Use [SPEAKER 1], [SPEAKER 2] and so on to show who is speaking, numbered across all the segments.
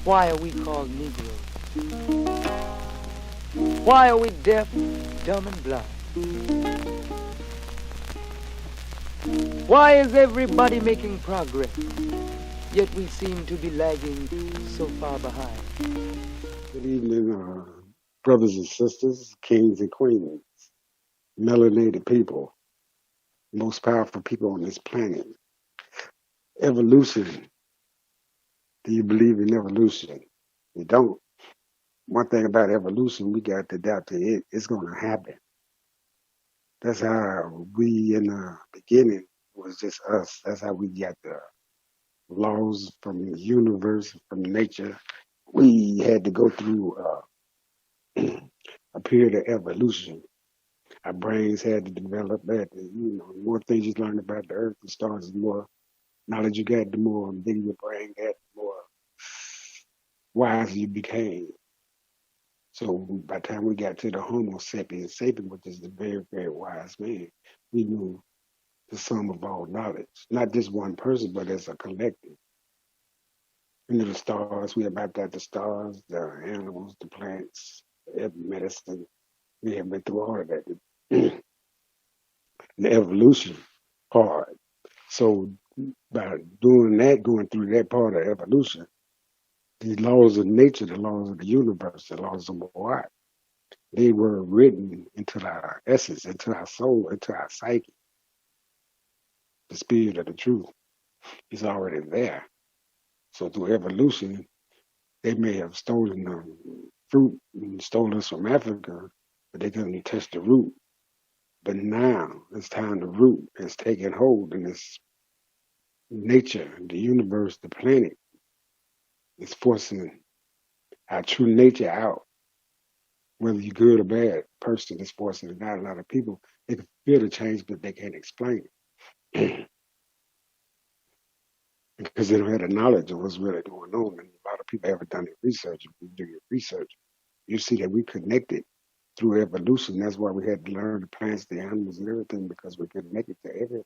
[SPEAKER 1] Why are we called Negroes? Why are we deaf, dumb, and blind? Why is everybody making progress, yet we seem to be lagging so far behind?
[SPEAKER 2] Good evening, brothers and sisters, kings and queens, melanated people, most powerful people on this planet. Evolution. Do you believe in evolution? You don't. One thing about evolution, we got to adapt to it. It's going to happen. That's how we, in the beginning, was just us. That's how we got the laws from the universe, from nature. We had to go through a period of evolution. Our brains had to develop that. The more things you learn about the earth and stars, the more knowledge you got, the more bigger your brain got, the more wise you became. So by the time we got to the Homo sapiens sapiens, which is the very, very wise man, we knew the sum of all knowledge. Not just one person, but as a collective. We knew the stars, we had mapped out the stars, the animals, the plants, the medicine. We had been through all of that. The evolution part. So by doing that, going through that part of evolution, the laws of nature, the laws of the universe, the laws of what, they were written into our essence, into our soul, into our psyche. The spirit of the truth is already there. So through evolution, they may have stolen the fruit and stolen us from Africa, but they couldn't touch the root. But now it's time the root is taking hold in this nature, the universe, the planet is forcing our true nature out. Whether you're good or bad person is forcing it out. A lot of people, they can feel the change, but they can't explain it because they don't have the knowledge of what's really going on. And a lot of people haven't done their research. If you do your research, you see that we connected through evolution. That's why we had to learn the plants, the animals, and everything, because we're connected to everything.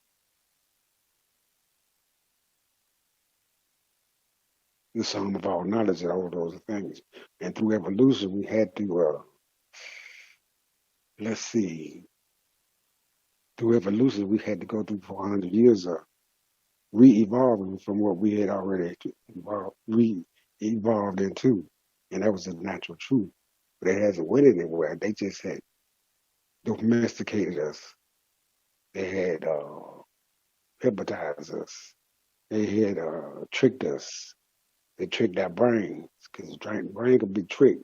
[SPEAKER 2] The sum of all knowledge and all those things. And through evolution, we had to, let's see, through evolution, we had to go through 400 years of re-evolving from what we had already re-evolved into. And that was the natural truth. But it hasn't went anywhere. They just had domesticated us. They had hypnotized us. They had tricked us. They tricked our brains because the brain can be tricked.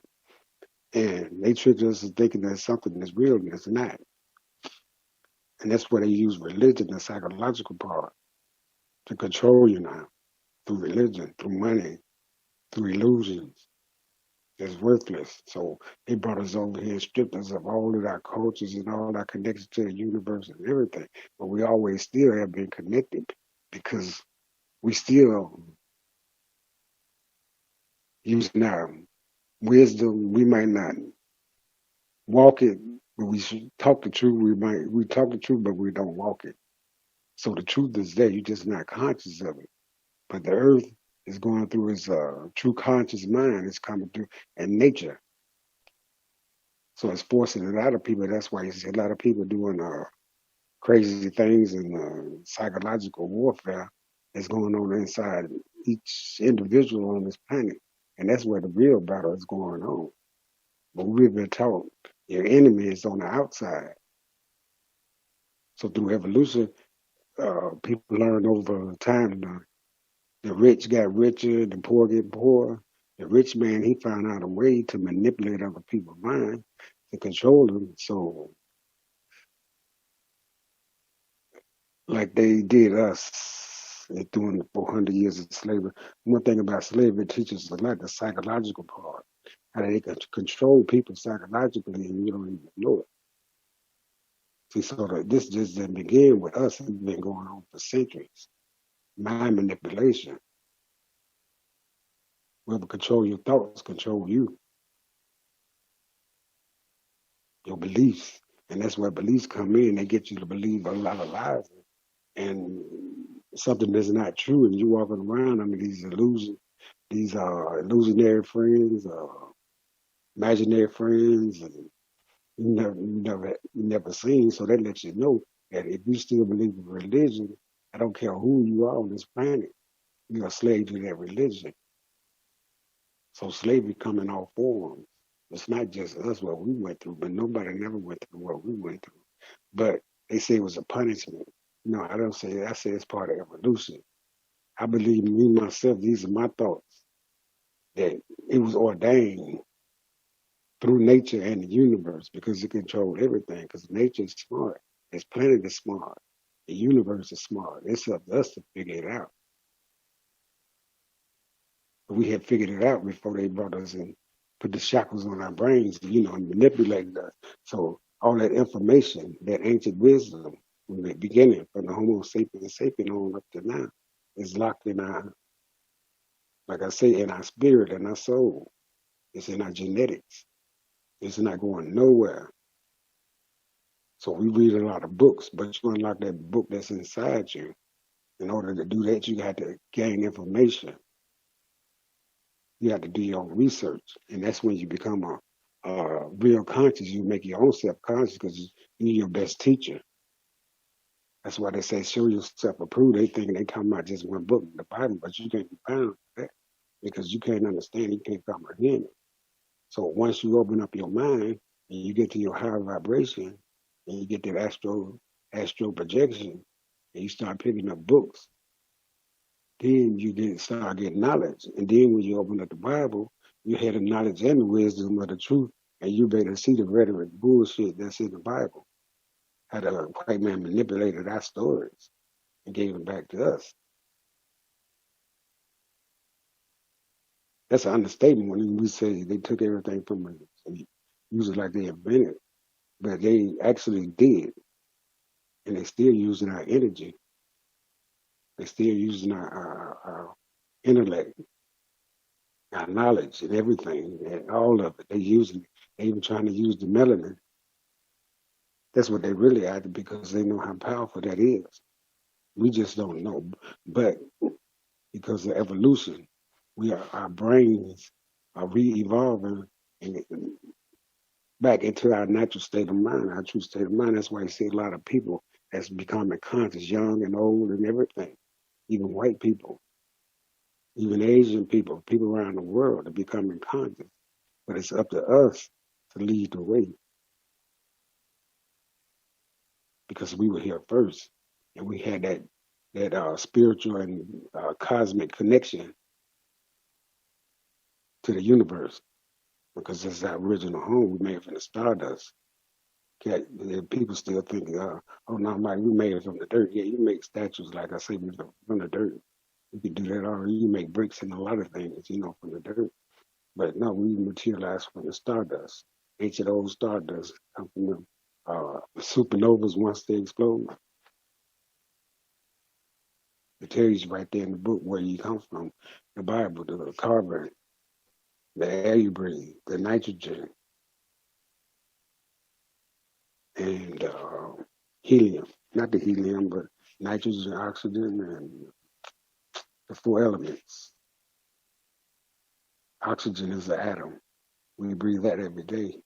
[SPEAKER 2] And they tricked us into thinking there's something that's real and it's not. And that's where they use religion, the psychological part, to control you now through religion, through money, through illusions. That's worthless. So they brought us over here and stripped us of all of our cultures and all our connections to the universe and everything. But we always still have been connected because we still using our wisdom. We might not walk it, but we should talk the truth. We talk the truth, but we don't walk it. So the truth is there. You're just not conscious of it. But the earth is going through its true conscious mind. It's coming through, and nature. So it's forcing it out of people. That's why you see a lot of people doing crazy things and psychological warfare that's going on inside each individual on this planet. And that's where the real battle is going on. But we've been taught your enemy is on the outside. So through evolution, people learn over time. The rich got richer, the poor get poorer. The rich man, he found out a way to manipulate other people's mind to control them. So, like they did us during the 400 years of slavery. One thing about slavery, it teaches us a lot, the psychological part, how they can control people psychologically and you don't even know it. See, so this just didn't begin with us. It's been going on for centuries. Mind manipulation. Whoever control your thoughts, control you, your beliefs. And that's where beliefs come in. They get you to believe a lot of lies and something that's not true. And you walking around under these illusions these illusionary friends, imaginary friends, and you never seen. So that lets you know that if you still believe in religion, I don't care who you are on this planet, you're a slave to that religion. So slavery come in all forms. It's not just us what we went through, but nobody never went through what we went through. But they say it was a punishment. No, I don't say that. I say it's part of evolution. I believe me myself, these are my thoughts, that it was ordained through nature and the universe because it controlled everything. Because nature is smart. This planet is smart. The universe is smart. It's up to us to figure it out. But we had figured it out before they brought us and put the shackles on our brains, and manipulated us. So all that information, that ancient wisdom from the beginning, from the Homo sapiens sapien on up to now, is locked in our, like I say, in our spirit and our soul. It's in our genetics. It's not going nowhere. So we read a lot of books, but you unlock that book that's inside you. In order to do that, you got to gain information. You have to do your own research, and that's when you become a real conscious. You make your own self conscious because you're your best teacher. That's why they say show yourself approved. They think they talking about just one book, the Bible, but you can't be found for that because you can't understand, you can't comprehend it. So once you open up your mind and you get to your higher vibration and you get that astral projection and you start picking up books, then you start getting knowledge. And then when you open up the Bible, you have the knowledge and the wisdom of the truth, and you better see the rhetoric bullshit that's in the Bible. How the white man manipulated our stories and gave it back to us. That's an understatement when we say they took everything from us and use it like they invented. But they actually did. And they're still using our energy. They're still using our intellect, our knowledge and everything, and all of it. They're using it. They're even trying to use the melanin. That's what they really are because they know how powerful that is. We just don't know. But because of evolution, our brains are re-evolving and back into our natural state of mind, our true state of mind. That's why you see a lot of people that's becoming conscious, young and old and everything. Even white people, even Asian people, people around the world are becoming conscious. But it's up to us to lead the way because we were here first and we had that spiritual and cosmic connection to the universe because this is our original home. We made it from the stardust. Okay, people still think, oh no, Mike, we made it from the dirt. Yeah, you make statues, like I say, from the dirt. You can do that already. You make bricks and a lot of things, from the dirt. But no, we materialize from the stardust. Ancient old stardust come from the supernovas once they explode. It tells you right there in the book where you come from. The Bible, the carbon, the air you breathe, the nitrogen, and helium. Not the helium, but nitrogen, oxygen, and the four elements. Oxygen is the atom. We breathe that every day.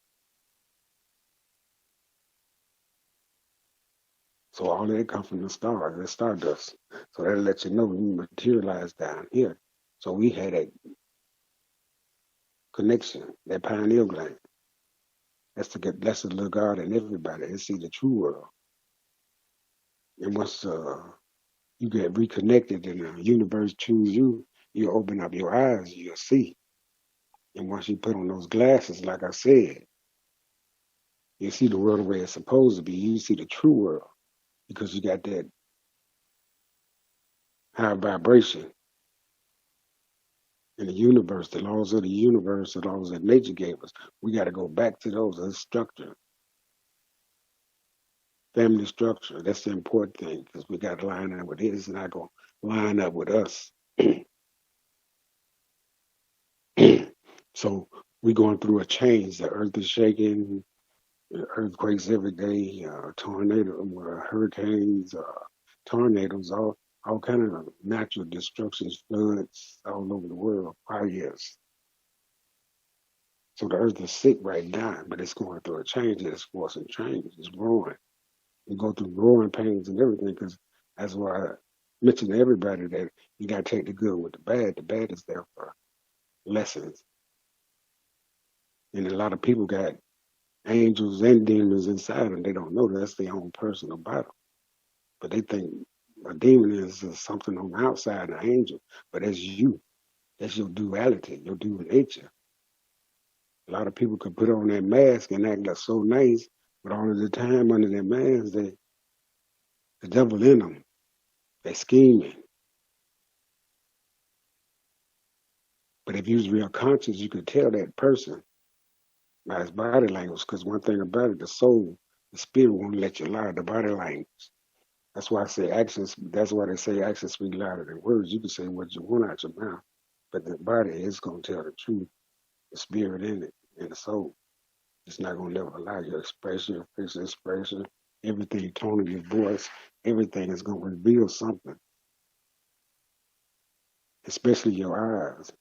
[SPEAKER 2] So all of it comes from the stars, the stardust. So that'll let you know we materialize down here. So we had that connection, that pineal gland. That's the little God in everybody. They see the true world. And once you get reconnected and the universe choose you, you open up your eyes, you'll see. And once you put on those glasses, like I said, you see the world the way it's supposed to be. You see the true world because you got that high vibration in the universe, the laws of the universe, the laws that nature gave us. We got to go back to those as structure. Family structure, that's the important thing because we got to line up with it. It's not going to line up with us. So we're going through a change. The earth is shaking, earthquakes every day, hurricanes, tornadoes, all kind of natural destructions, floods all over the world, fires. So the earth is sick right now, but it's going through a change. It's forcing change. It's growing. You go through growing pains and everything, because that's why I mention to everybody that you got to take the good with the bad. The bad is there for lessons. And a lot of people got angels and demons inside them. They don't know that's their own personal battle. But they think a demon is something on the outside, an angel. But that's you. That's your duality, your dual nature. A lot of people could put on that mask and act like so nice, but all of the time under that mask, the devil in them. They scheming. But if you was real conscious, you could tell that person by his body language. Because one thing about it, the soul, the spirit won't let you lie. The body language. That's why I say actions. That's why they say actions speak louder than words. You can say what you want out your mouth, but the body is going to tell the truth. The spirit in it and the soul. It's not going to never lie. Your expression, your facial expression, everything, tone of your voice, everything is going to reveal something. Especially your eyes.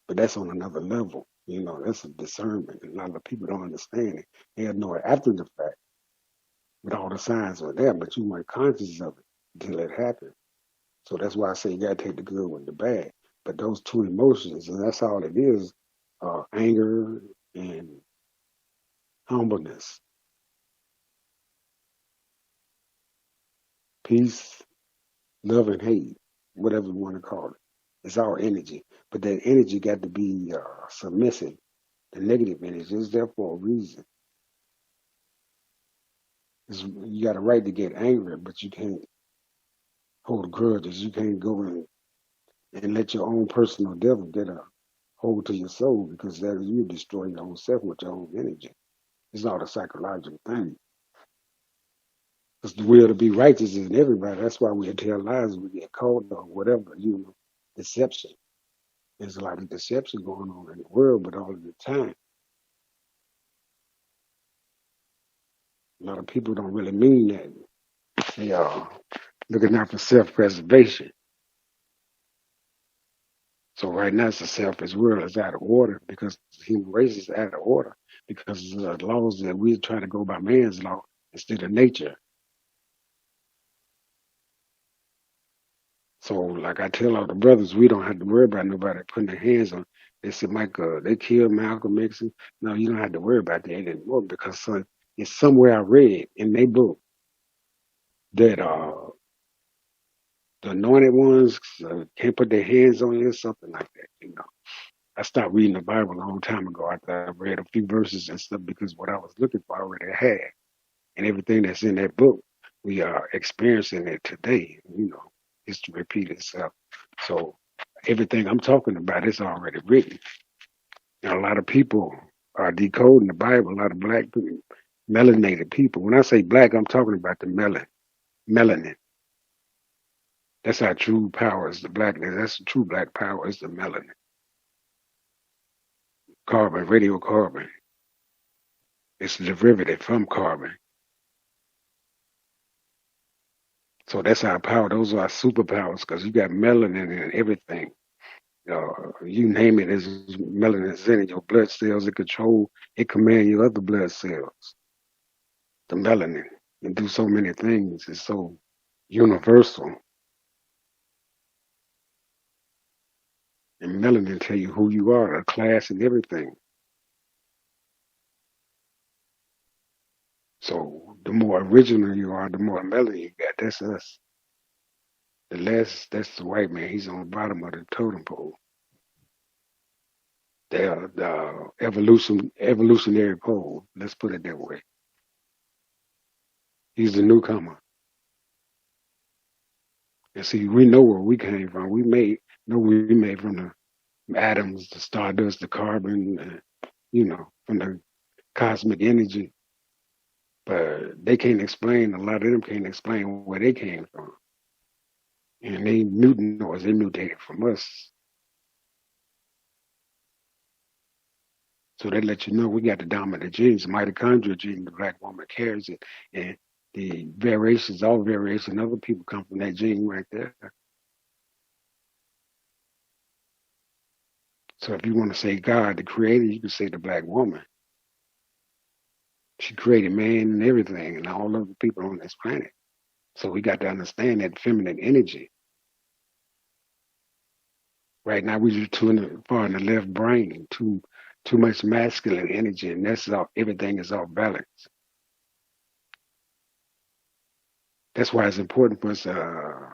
[SPEAKER 2] But that's on another level. You know, that's a discernment. And a lot of people don't understand it. They'll know it after the fact. But all the signs are there, but you weren't conscious of it until it happened. So that's why I say you got to take the good with the bad. But those two emotions, and that's all it is, anger and humbleness, peace, love and hate, whatever you want to call it. It's all energy. But that energy got to be submissive. The negative energy is there for a reason. You got a right to get angry, but you can't hold grudges. You can't go and let your own personal devil get a hold to your soul, because that is you destroy your own self with your own energy. It's not a psychological thing. Because the will to be righteous is in everybody. That's why we tell lies, we get caught or whatever, deception. There's a lot of deception going on in the world, but all of the time, a lot of people don't really mean that. They are looking out for self-preservation. So right now, it's a selfish world. It's out of order because the human race is out of order because of the laws that we're trying to go by man's law instead of nature. So, like I tell all the brothers, we don't have to worry about nobody putting their hands on. They said, Michael, they killed Malcolm X. No, you don't have to worry about that anymore because it's somewhere I read in their book that the anointed ones can't put their hands on you, something like that. I stopped reading the Bible a long time ago after I read a few verses and stuff because what I was looking for I already had. And everything that's in that book, we are experiencing it today. History repeat itself. So everything I'm talking about is already written. And a lot of people are decoding the Bible, a lot of black people, melanated people. When I say black, I'm talking about the melanin. That's our true power is the blackness. That's the true black power is the melanin. Carbon, radiocarbon. It's a derivative from carbon. So that's our power. Those are our superpowers because you got melanin in everything. You name it, there's melanin is in it. Your blood cells, it command your other blood cells. The melanin and do so many things. It's so universal. And melanin tell you who you are, a class and everything. So the more original you are, the more melanin you got. That's us. The less, that's the white man. He's on the bottom of the totem pole. The evolutionary pole. Let's put it that way. He's the newcomer. And see, we know where we came from. We made from the atoms, the stardust, the carbon, from the cosmic energy. But they can't explain, a lot of them can't explain where they came from. And they mutated from us. So they let you know we got the dominant genes, the mitochondria gene, the black woman carries it. And The variations, all variation, other people come from that gene right there. So if you want to say God, the creator, you can say the black woman. She created man and everything and all of the people on this planet. So we got to understand that feminine energy. Right now we're just too far in the left brain, too much masculine energy, and that's all. Everything is off balance. That's why it's important for us to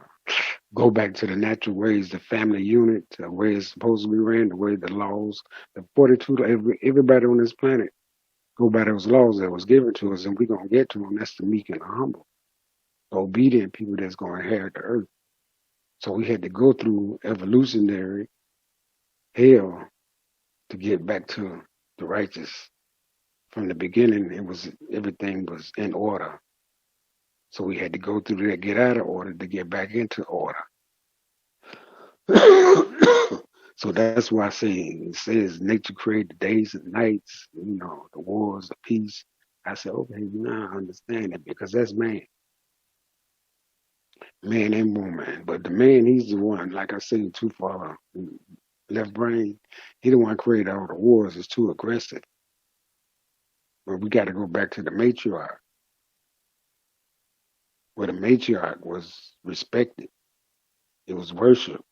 [SPEAKER 2] go back to the natural ways, the family unit, the way it's supposed to be ran, the way the laws, the 42, everybody on this planet go by those laws that was given to us, and we're going to get to them. That's the meek and the humble, the obedient people that's going to inherit the earth. So we had to go through evolutionary hell to get back to the righteous. From the beginning, everything was in order. So we had to go through that, get out of order to get back into order. So that's why I say it says nature created the days and nights, the wars, the peace. I said, okay, now I understand it because that's man and woman. But the man, he's the one, like I said, too far left brain. He the one created all the wars. It's too aggressive. But we got to go back to the matriarch, where the matriarch was respected. It was worshiped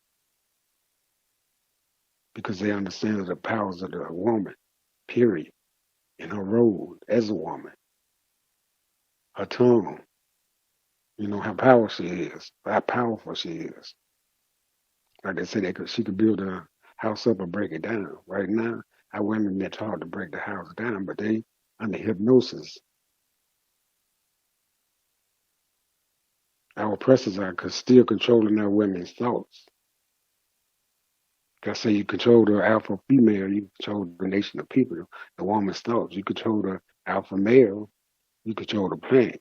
[SPEAKER 2] because they understood the powers of the woman, period, and her role as a woman, her tongue, how powerful she is, how powerful she is. Like they said, she could build a house up or break it down. Right now, our women, it's hard to break the house down, but they under hypnosis. Our oppressors are still controlling our women's thoughts. Like I say, you control the alpha female, you control the nation of people, the woman's thoughts. You control the alpha male, you control the planet.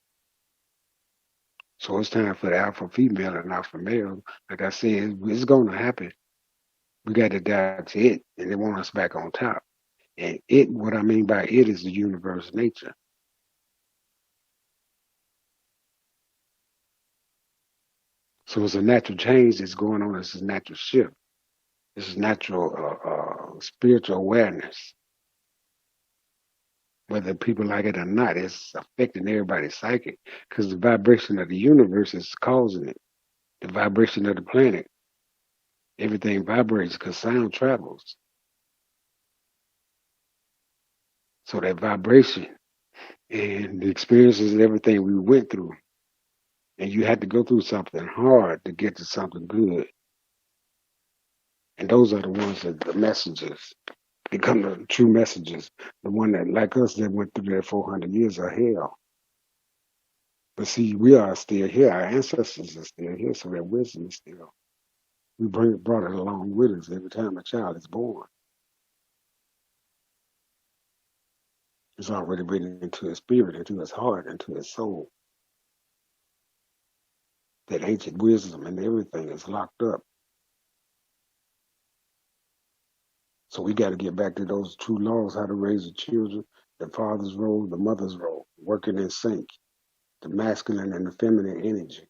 [SPEAKER 2] So it's time for the alpha female and alpha male. Like I said, it's going to happen. We got to adapt to it, and they want us back on top. And what I mean by it is the universe nature. So it's a natural change that's going on. It's a natural shift. This is natural spiritual awareness. Whether people like it or not, it's affecting everybody's psychic because the vibration of the universe is causing it. The vibration of the planet. Everything vibrates because sound travels. So that vibration and the experiences and everything we went through, and you had to go through something hard to get to something good. And those are the ones that the messages become the true messages. The one that, like us, that went through that 400 years of hell. But see, we are still here. Our ancestors are still here, so that wisdom is still. We brought it along with us every time a child is born. It's already written into his spirit, into his heart, into his soul. That ancient wisdom and everything is locked up. So we got to get back to those true laws, how to raise the children, the father's role, the mother's role, working in sync, the masculine and the feminine energy.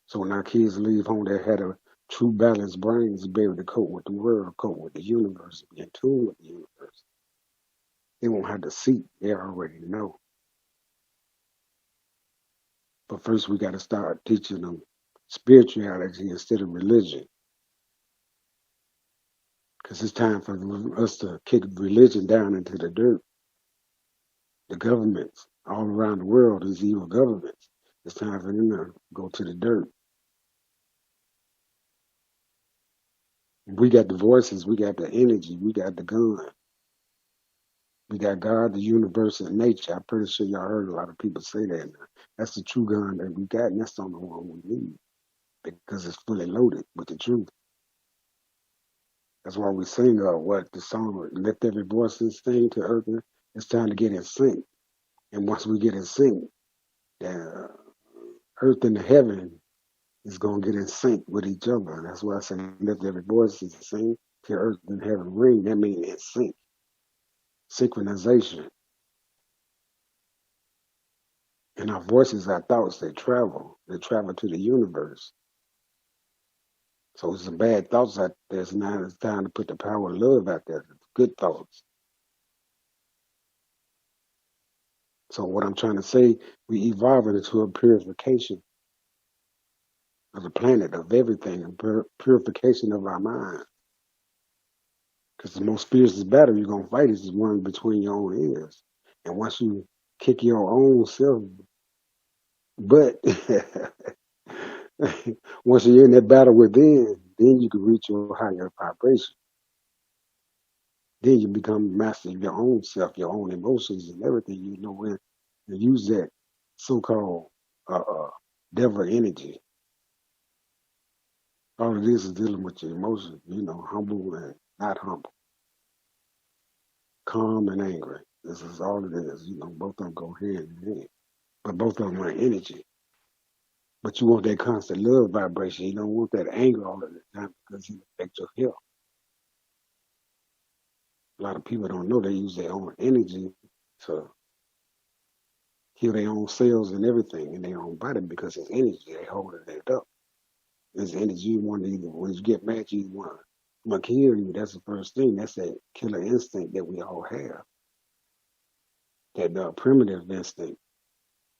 [SPEAKER 2] So when our kids leave home, they had a true balanced brain to be able to cope with the world, cope with the universe, be in tune with the universe. They won't have to seek, they already know. But first we got to start teaching them spirituality instead of religion. Because it's time for us to kick religion down into the dirt. The governments all around the world, these evil governments, it's time for them to go to the dirt. We got the voices, we got the energy, we got the gun. We got God, the universe, and nature. I'm pretty sure y'all heard a lot of people say that now. That's the true gun that we got, and that's the only one we need because it's fully loaded with the truth. That's why we sing what the song, lift every voice and sing to earth. It's time to get in sync. And once we get in sync, the earth and the heaven is going to get in sync with each other. And that's why I say lift every voice and sing to earth and heaven ring. That means in sync. Synchronization. And our voices, our thoughts, they travel. They travel to the universe. So it's some bad thoughts out there. So now it's time to put the power of love out there. Good thoughts. So what I'm trying to say, we evolving into a purification of the planet, of everything, a purification of our mind. Because the most fiercest battle you're going to fight is the one between your own ears. And once you kick your own self butt, once you're in that battle within, then you can reach your higher vibration. Then you become master of your own self, your own emotions and everything. You know when you use that so-called devil energy. All it is dealing with your emotions, humble and not humble, calm and angry. This is all it is. Both of them go hand in hand. But both of them are energy. But you want that constant love vibration. You don't want that anger all of the time because it affects your health. A lot of people don't know they use their own energy to heal their own cells and everything in their own body because it's energy. They hold it up. It's energy you want to either, when you get mad, you want to kill you. That's the first thing. That's that killer instinct that we all have. That primitive instinct.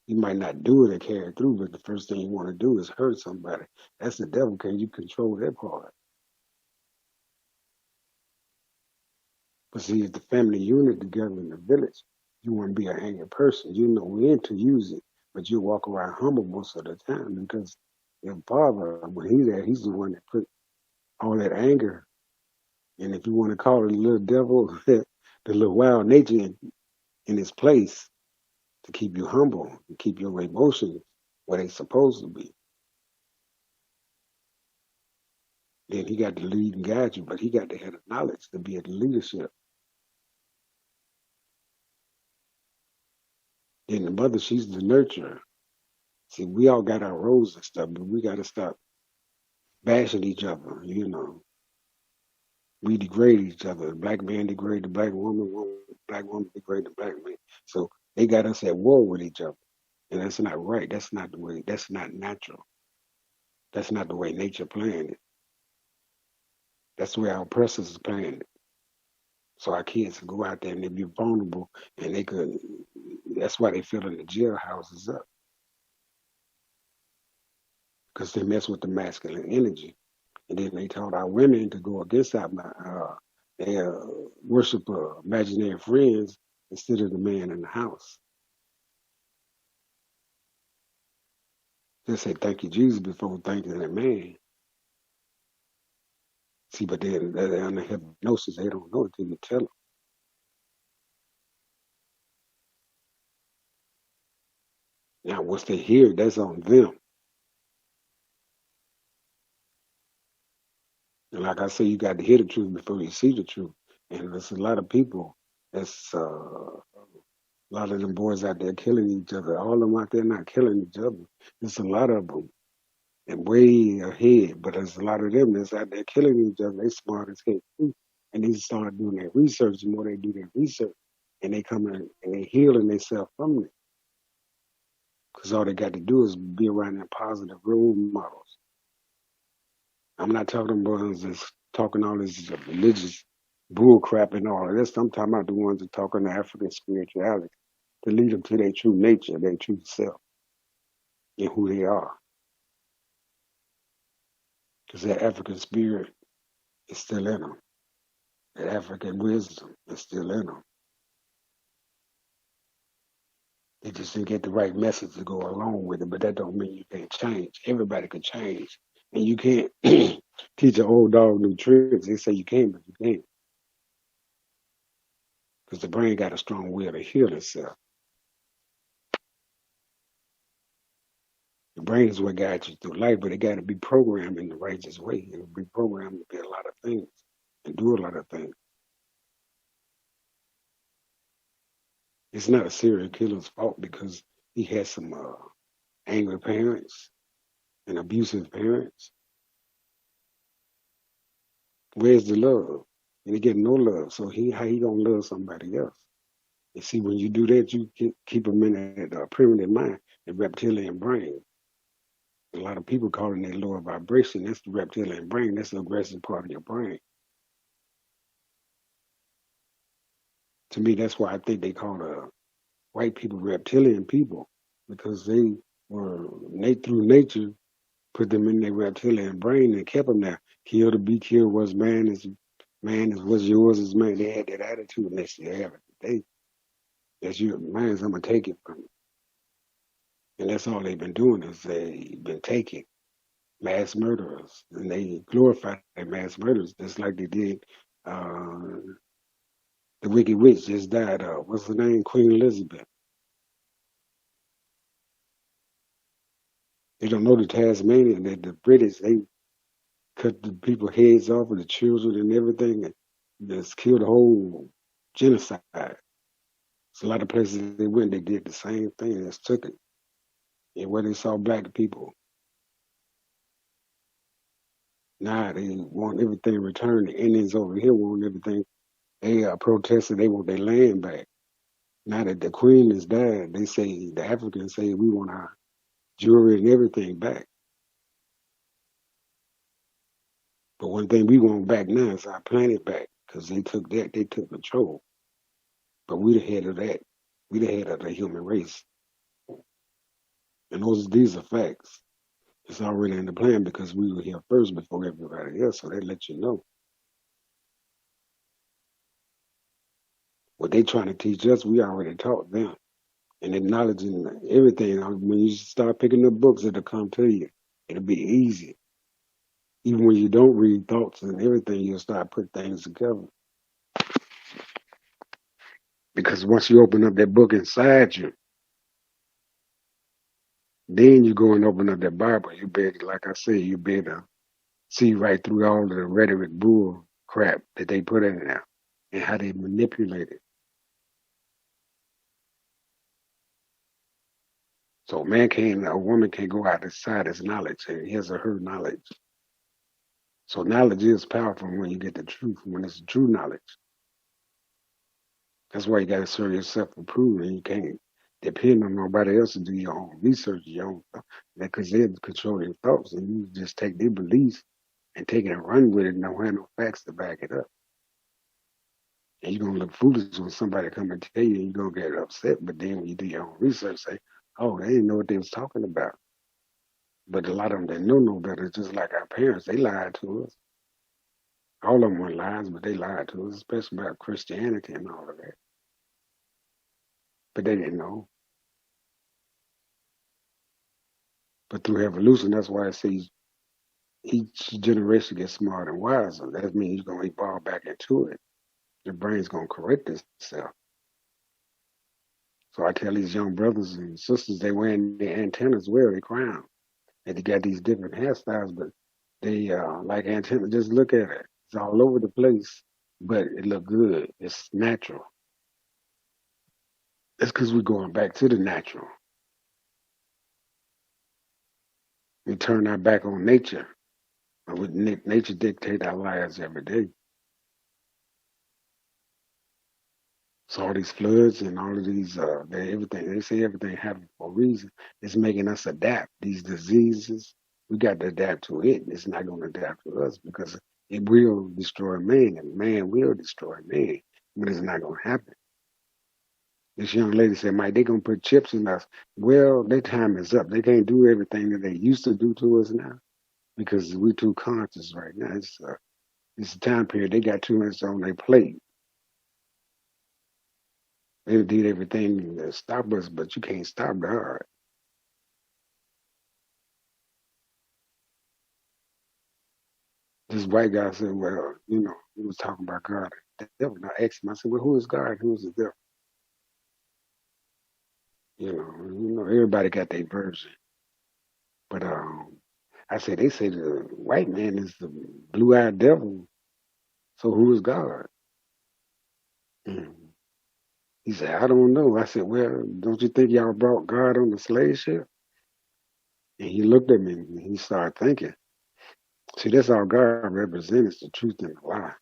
[SPEAKER 2] You might not do it or carry it through, but the first thing you want to do is hurt somebody. That's the devil. Can you control that part? But see, if the family unit together in the village, you want to be an angry person. You know when to use it, but you walk around humble most of the time because your father, when he's there, he's the one that put all that anger. And if you want to call it a little devil, the little wild nature in its place to keep you humble, to keep your emotions where they're supposed to be. Then he got to lead and guide you, but he got to have the knowledge to be at the leadership. Then the mother, she's the nurturer. See, we all got our roles and stuff, but we got to stop bashing each other, We degrade each other. The black man degrade the black woman, black woman degrade the black man. So they got us at war with each other. And that's not right. That's not the way, that's not natural. That's not the way nature planned it. That's the way our oppressors planned it. So our kids can go out there and they be vulnerable and they could, that's why they fill in the jailhouses up. Because they mess with the masculine energy. And then they told our women to go against our, they worship imaginary friends instead of the man in the house. They say thank you, Jesus, before thanking that man. See, but then they're under hypnosis. They don't know it till you tell them. Now, once they hear it, that's on them. And like I say, you got to hear the truth before you see the truth. And there's a lot of people that's a lot of them boys out there killing each other. All of them out there not killing each other. There's a lot of them and way ahead, but there's a lot of them that's out there killing each other. They smart as heck too. And they start doing their research. The more they do their research, and they come in and they healing themselves from it. Because all they got to do is be around their positive role models. I'm not talking about ones that's talking all this religious bull crap and all of this. I'm talking about the ones that talking the African spirituality to lead them to their true nature, their true self, and who they are. Because that African spirit is still in them. That African wisdom is still in them. They just didn't get the right message to go along with it, but that don't mean you can't change. Everybody can change. And you can't teach an old dog new tricks. They say you can, but you can't. Because the brain got a strong will to heal itself. The brain is what guides you through life, but it got to be programmed in the righteous way. It'll be programmed to be a lot of things and do a lot of things. It's not a serial killer's fault because he has some angry parents and abusive parents. Where's the love? And he get no love. So how he gonna love somebody else? And see, when you do that, you keep them in that primitive mind, the reptilian brain. A lot of people call it their lower vibration. That's the reptilian brain. That's the aggressive part of your brain. To me, that's why I think they call white people reptilian people, because they were through nature put them in their reptilian brain and kept them there. Kill to be killed. What's man is what's yours is mine. They had that attitude, and they still have it today. That's your mine's. I'm gonna take it from you, and that's all they've been doing is they've been taking mass murderers, and they glorify their mass murderers just like they did. Uh, the Wicked Witch just died. What's her name? Queen Elizabeth. They don't know the Tasmanian that the British they cut the people heads off of the children and everything, and just killed the whole genocide. So a lot of places they went, they did the same thing. Just took it, and where they saw black people, now they want everything returned. The Indians over here want everything. They protested. They want their land back. Now that the queen has died, they say the Africans say we want our jewelry and everything back. But one thing we want back now is our planet back, because they took that. They took control. But we the head of that. We the head of the human race. And these are facts. It's already in the plan because we were here first before everybody else, so they let you know. What they trying to teach us, we already taught them. And acknowledging everything. When you start picking up books, it'll come to you. It'll be easy. Even when you don't read thoughts and everything, you'll start putting things together. Because once you open up that book inside you, then you go and open up that Bible. You better, like I said, you better see right through all of the rhetoric bull crap that they put in there and how they manipulate it. So a woman can't go outside his knowledge, his or her knowledge. So knowledge is powerful when you get the truth, when it's true knowledge. That's why you got to serve yourself approved, and you can't depend on nobody else to do your own research, your own thought, because they control your thoughts, and you just take their beliefs and take it and run with it, and don't have no facts to back it up. And you're gonna look foolish when somebody come and tell you, and you're gonna get upset. But then when you do your own research, say, "Oh, they didn't know what they was talking about." But a lot of them that know no better, just like our parents, they lied to us. All of them weren't lies, but they lied to us, especially about Christianity and all of that. But they didn't know. But through evolution, that's why it says each generation gets smarter and wiser. That means you're gonna evolve back into it. Your brain's gonna correct itself. So I tell these young brothers and sisters, they wearing their antennas well, they crown. And they got these different hairstyles, but they like antenna. Just look at it; it's all over the place, but it look good. It's natural. That's because we're going back to the natural. We turn our back on nature, and nature dictate our lives every day. So all these floods and all of these, everything they say everything happened for a reason. It's making us adapt. These diseases, we got to adapt to it. It's not going to adapt to us because it will destroy man, and man will destroy man. But it's not going to happen. This young lady said, "Mike, they're going to put chips in us." Well, their time is up. They can't do everything that they used to do to us now because we're too conscious right now. It's a time period. They got too much on their plate. They did everything to stop us, but you can't stop God. This white guy said, "Well, he was talking about God and the devil." And I asked him, I said, "Well, who is God? Who is the devil?" Everybody got their version. But I said, they say the white man is the blue-eyed devil. So who is God? Mm. He said, "I don't know." I said, "Well, don't you think y'all brought God on the slave ship?" And he looked at me and he started thinking. See, that's all God represents, the truth and the lie.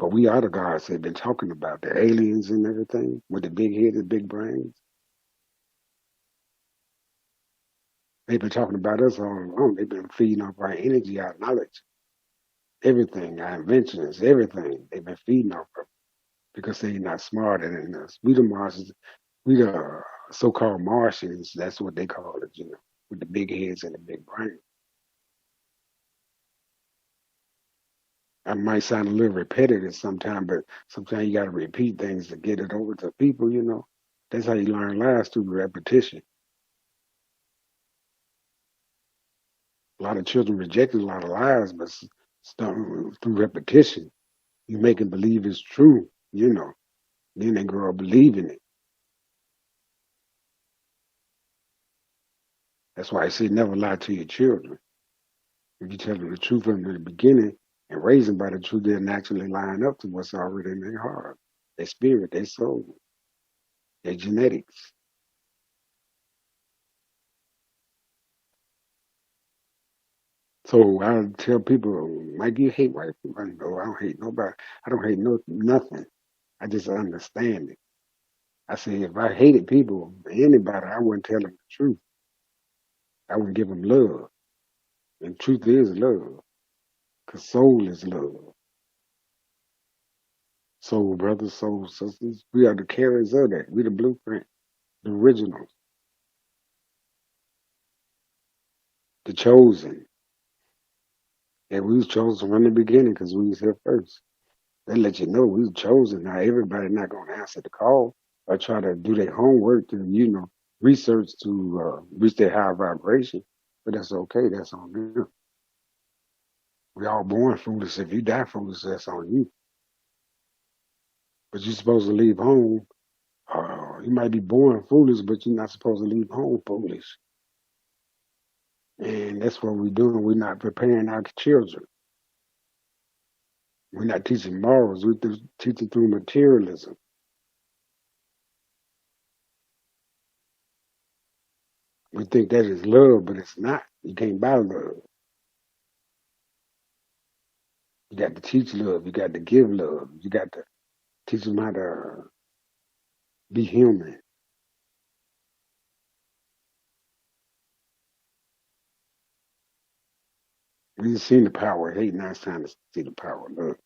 [SPEAKER 2] But we are the gods they've been talking about, the aliens and everything, with the big heads and big brains. They've been talking about us all along. They've been feeding off our energy, our knowledge, everything, our inventions, everything. They've been feeding off of because they're not smarter than us. We the Martians, we the so-called Martians. That's what they call it, with the big heads and the big brains. I might sound a little repetitive sometimes, but sometimes you got to repeat things to get it over to people. That's how you learn lies, through repetition. A lot of children reject a lot of lies, but through repetition, you make them believe it's true. Then they grow up believing it. That's why I say never lie to your children. If you tell them the truth from the beginning and raise them by the truth, they'll naturally line up to what's already in their heart, their spirit, their soul, their genetics. So I tell people, Mike, you hate white people? No, I don't hate nobody. I don't hate nothing. I just understand it. I say if I hated people, anybody, I wouldn't tell them the truth. I would give them love. And truth is love, because soul is love. Soul brothers, soul sisters, we are the carriers of that. We the blueprint, the originals, the chosen. And we was chosen from the beginning because we was here first. They let you know we was chosen. Now everybody not gonna answer the call or try to do their homework to, research to reach their high vibration. But that's okay, that's on them. We all born foolish. If you die foolish, that's on you. But you're supposed to leave home. You might be born foolish, but you're not supposed to leave home foolish. And that's what we're doing. We're not preparing our children. We're not teaching morals. We're teaching through materialism. We think that is love, but it's not. You can't buy love. You got to teach love. You got to give love. You got to teach them how to be human. We've seen the power of hate. Now it's time to see the power of love.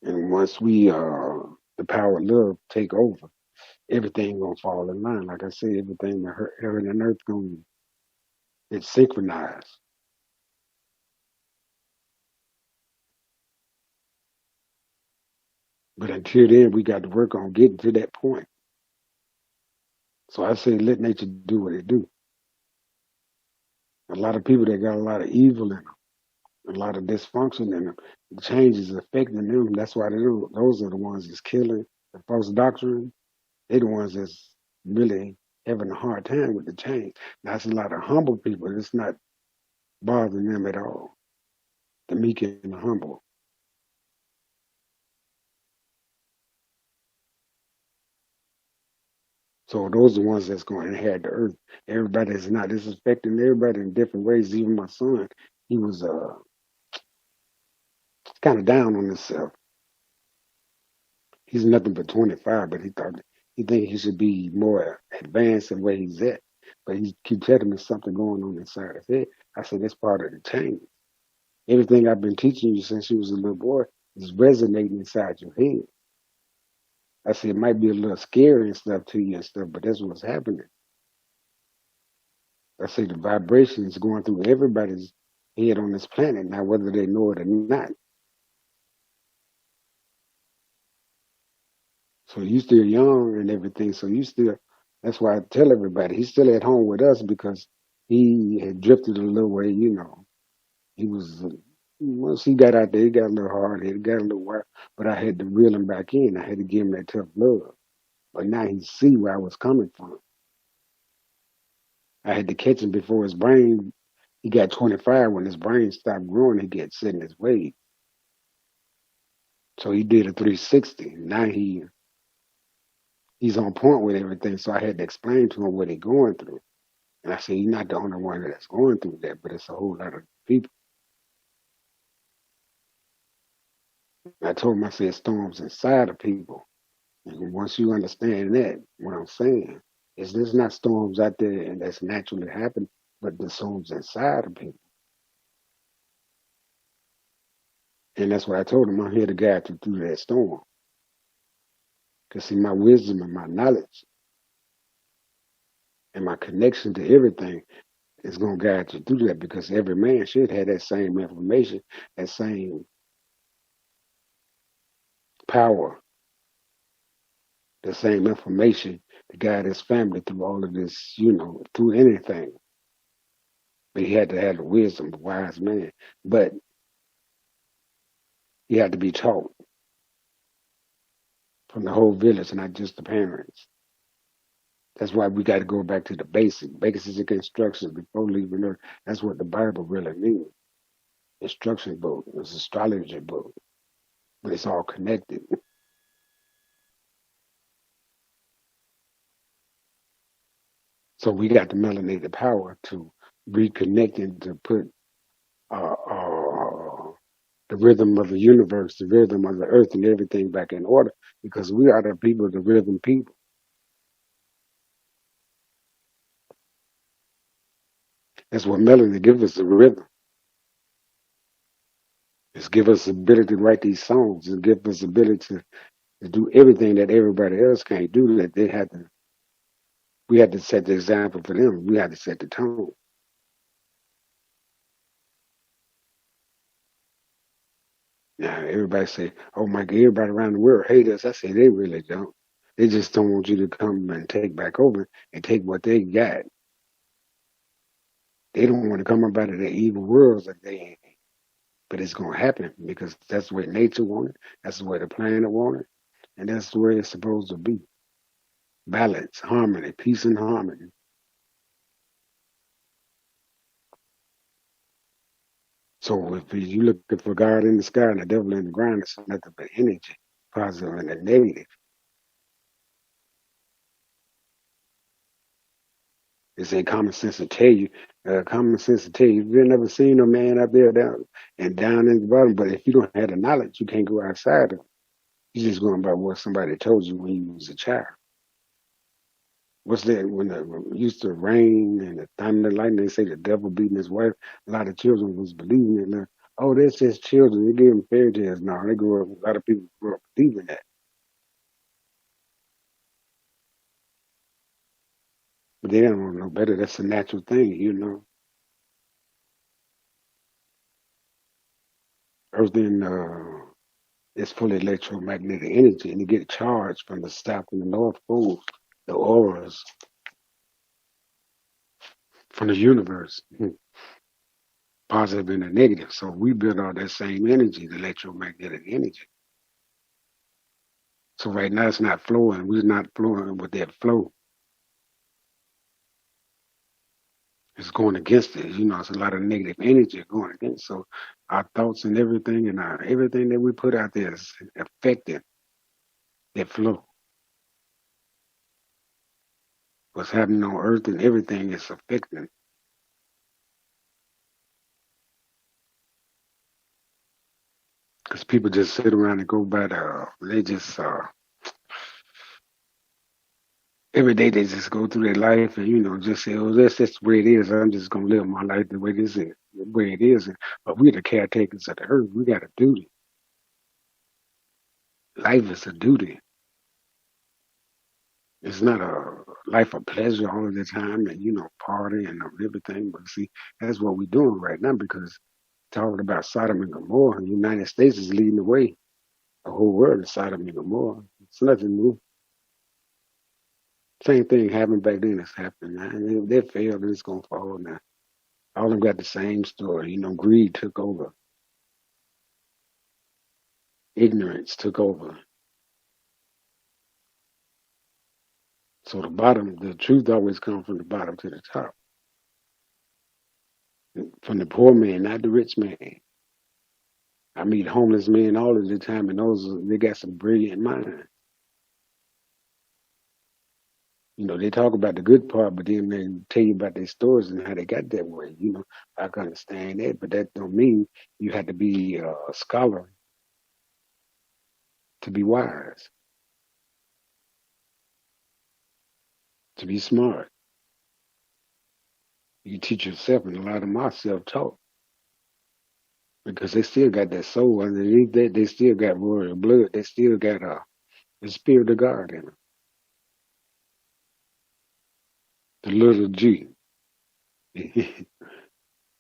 [SPEAKER 2] And once the power of love take over, everything gonna fall in line. Like I said, everything that heaven and earth gonna it's synchronized. But until then, we got to work on getting to that point. So I say, let nature do what it do. A lot of people that got a lot of evil in them, a lot of dysfunction in them, the change is affecting them. That's why those are the ones that's killing the false doctrine. They're the ones that's really having a hard time with the change. Now, it's a lot of humble people. It's not bothering them at all. The meek and the humble. So those are the ones that's going to inherit the earth. Everybody is not. It's affecting everybody in different ways. Even my son, he was kind of down on himself. He's nothing but 25, but he think he should be more advanced in where he's at. But he keep telling me something going on inside his head. I said that's part of the change. Everything I've been teaching you since you was a little boy is resonating inside your head. I said it might be a little scary and stuff to you and stuff, but that's what's happening. I say the vibration is going through everybody's head on this planet now, whether they know it or not. So you still young and everything. So that's why I tell everybody he's still at home with us because he had drifted a little way. He was, once he got out there, he got a little hard, he got a little wild, but I had to reel him back in. I had to give him that tough love. But now he see where I was coming from. I had to catch him before his brain, he got 25. When his brain stopped growing, he got set in his ways. So he did a 360. Now he's on point with everything. So I had to explain to him what he's going through. And I said, you're not the only one that's going through that, but it's a whole lot of people. I told him, I said, storms inside of people. And once you understand that, what I'm saying is there's not storms out there and that's naturally happening, but the storms inside of people. And that's what I told him. I'm here to guide you through that storm. Because see, my wisdom and my knowledge and my connection to everything is going to guide you through that, because every man should have that same information, that same power, the same information to guide his family through all of this, through anything. But he had to have the wisdom of a wise man. But he had to be taught from the whole village, not just the parents. That's why we got to go back to the basic instructions before leaving Earth. That's what the Bible really means. Instruction book, it's astrology book, but it's all connected. So we got the melanated power to reconnect and to put the rhythm of the universe, the rhythm of the earth, and everything back in order, because we are the people, the rhythm people. That's what melody gives us, the rhythm. It's give us the ability to write these songs. It give us the ability to do everything that everybody else can't do. That they had to, we had to set the example for them. We had to set the tone. Now everybody say, "Oh my God, everybody around the world hate us." I say they really don't. They just don't want you to come and take back over and take what they got. They don't want to come up out of their evil worlds that they in. But it's gonna happen because that's the way nature wanted. That's the way the planet wanted, and that's the way it's supposed to be. Balance, harmony, peace, and harmony. So if you looking for God in the sky and the devil in the ground, it's nothing but energy, positive and a negative. It's a common sense to tell you. Common sense to tell you. You've never seen a man up there down in the bottom. But if you don't have the knowledge, you can't go outside of it. You're just going by what somebody told you when you was a child. What's that? When it used to rain and the thunder and lightning, they say the devil beating his wife. A lot of children was believing it. Now, oh, that's just children. They give them fairy tales now. They grew up. A lot of people grew up believing that. But they don't know better. That's a natural thing. Earth is full of electromagnetic energy, and you get charged from the south and the north pole, the auras from the universe, positive and the negative. So we build all that same energy, the electromagnetic energy. So right now it's not flowing. We're not flowing with that flow. It's going against it. It's a lot of negative energy going against. So our thoughts and everything and everything that we put out there is affecting that flow. What's happening on Earth and everything is affecting. Because people just sit around and go by they just, every day they just go through their life and, just say, oh, that's just the way it is. I'm just going to live my life the way this is, the way it is. But we're the caretakers of the earth. We got a duty. Life is a duty. It's not a life of pleasure all of the time and, party and everything. But see, that's what we're doing right now, because talking about Sodom and Gomorrah, the United States is leading the way. The whole world is Sodom and Gomorrah. It's nothing new. Same thing happened back then as happening now. And they failed and it's going to fall now. All of them got the same story. Greed took over. Ignorance took over. So the truth always comes from the bottom to the top. From the poor man, not the rich man. I meet homeless men all of the time, and they got some brilliant minds. They talk about the good part, but then they tell you about their stories and how they got that way. I can understand that, but that don't mean you have to be a scholar to be wise, to be smart. You teach yourself, and a lot of them are self-taught because they still got that soul underneath that. They still got royal blood. They still got the spirit of God in them, the little G. As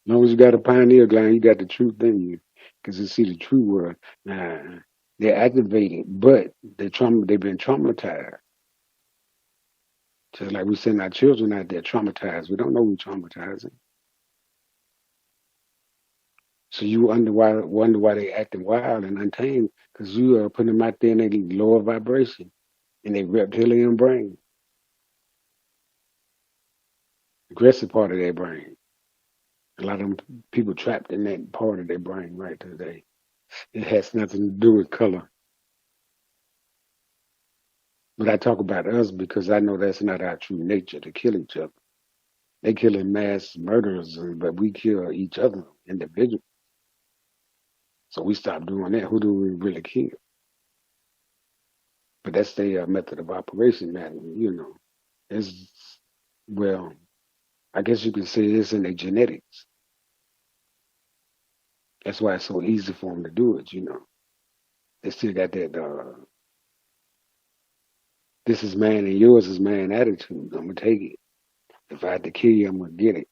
[SPEAKER 2] long as you got a pioneer gland, you got the truth in you, because you see the true world. Now they're activated, but they've been traumatized. Just like we send our children out there traumatized. We don't know we're traumatizing. So you wonder why they acting wild and untamed, because you are putting them out there in a lower vibration, in a reptilian brain, aggressive part of their brain. A lot of them people trapped in that part of their brain right today. It has nothing to do with color. But I talk about us because I know that's not our true nature, to kill each other. They killing mass murderers, but we kill each other individually. So we stop doing that. Who do we really kill? But that's their method of operation, man. You know, it's, well, I guess you could say it's in their genetics. That's why it's so easy for them to do it. You know, they still got that. This is man and yours is man attitude. I'm gonna take it. If I had to kill you, I'm gonna get it.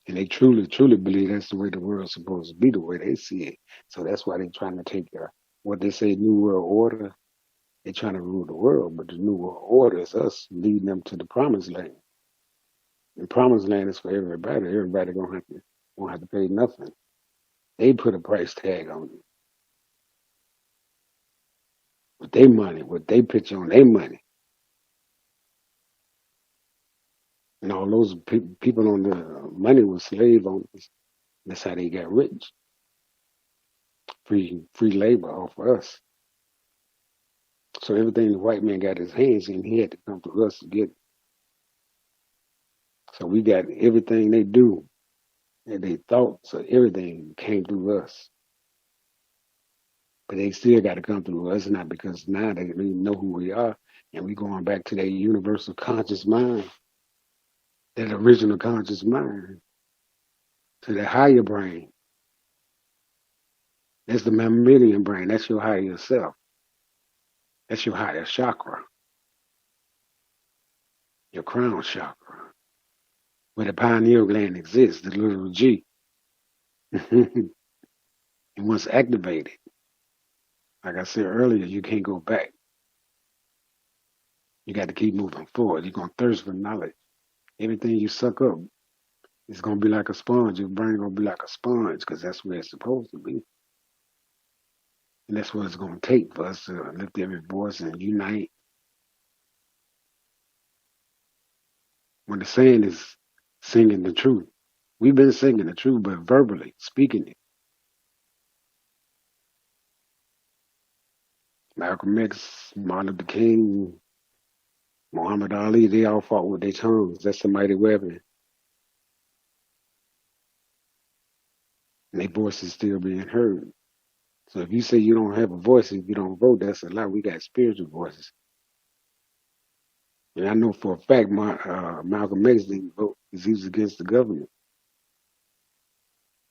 [SPEAKER 2] And they truly, truly believe that's the way the world's supposed to be, the way they see it. So that's why they're trying to take what they say New World Order. They're trying to rule the world, but the New World Order is us leading them to the Promised Land. The Promised Land is for everybody. Everybody won't have to pay nothing. They put a price tag on it with their money, what they pitch on their money. And all those people on the money were slave owners. That's how they got rich. Free labor off of us. So everything the white man got his hands in, he had to come to us to get it. So we got everything they do, and they thoughts, so everything came through us. But they still got to come through us, not because now they know who we are, and we going back to that universal conscious mind, that original conscious mind, to the higher brain. That's the mammalian brain. That's your higher self. That's your higher chakra, your crown chakra, where the pineal gland exists, the little G. And once activated, like I said earlier, you can't go back. You got to keep moving forward. You're going to thirst for knowledge. Everything you suck up, it's going to be like a sponge. Your brain going to be like a sponge because that's where it's supposed to be. And that's what it's going to take for us to lift every voice and unite. When the saying is singing the truth, we've been singing the truth, but verbally speaking it. Malcolm X, Martin Luther King, Muhammad Ali, they all fought with their tongues. That's a mighty weapon. And their voice is still being heard. So if you say you don't have a voice, if you don't vote, that's a lie. We got spiritual voices. And I know for a fact Malcolm X didn't vote because he was against the government.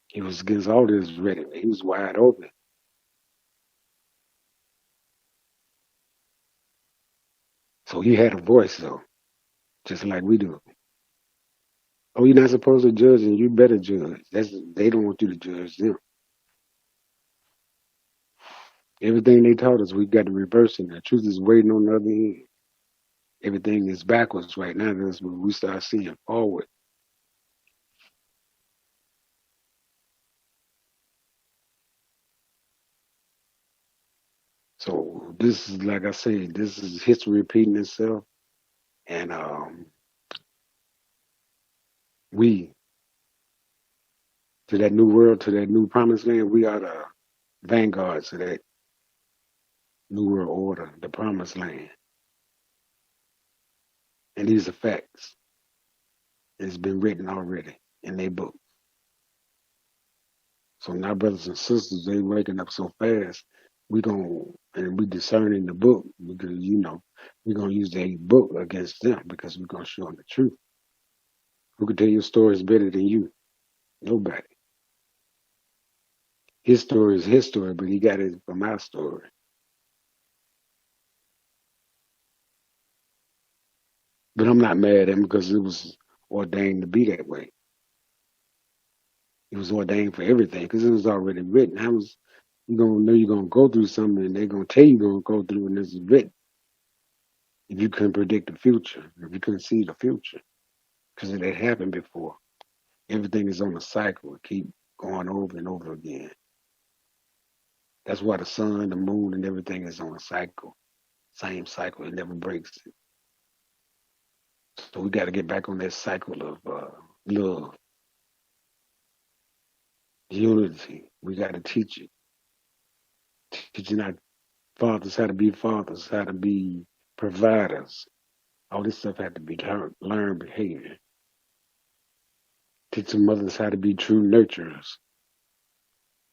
[SPEAKER 2] He was against all this rhetoric. He was wide open. So he had a voice, though, just like we do. Oh, you're not supposed to judge, and you better judge. They don't want you to judge them. Everything they taught us, we got to reverse it. The truth is waiting on the other end. Everything is backwards right now. That's when we start seeing forward. So this is, like I said, this is history repeating itself. And we, to that new world, to that new promised land, we are the vanguards of that new world order, the promised land. And these are facts. It's been written already in their book. So now, brothers and sisters, they waking up so fast. We discerning the book because we're gonna use the book against them because we're gonna show them the truth. Who can tell your stories better than you? Nobody. His story is his story, but he got it from our story. But I'm not mad at him because it was ordained to be that way. It was ordained for everything because it was already written. How was you gonna know you're gonna go through something and they're gonna tell you you're gonna go through and this is written if you couldn't predict the future, if you couldn't see the future, because it had happened before. Everything is on a cycle. It keep going over and over again. That's why the sun, the moon, and everything is on a cycle. Same cycle. It never breaks it. So we got to get back on that cycle of love, unity. We got to teach it. Teaching our fathers how to be fathers, how to be providers. All this stuff had to be learned behavior. Teach the mothers how to be true nurturers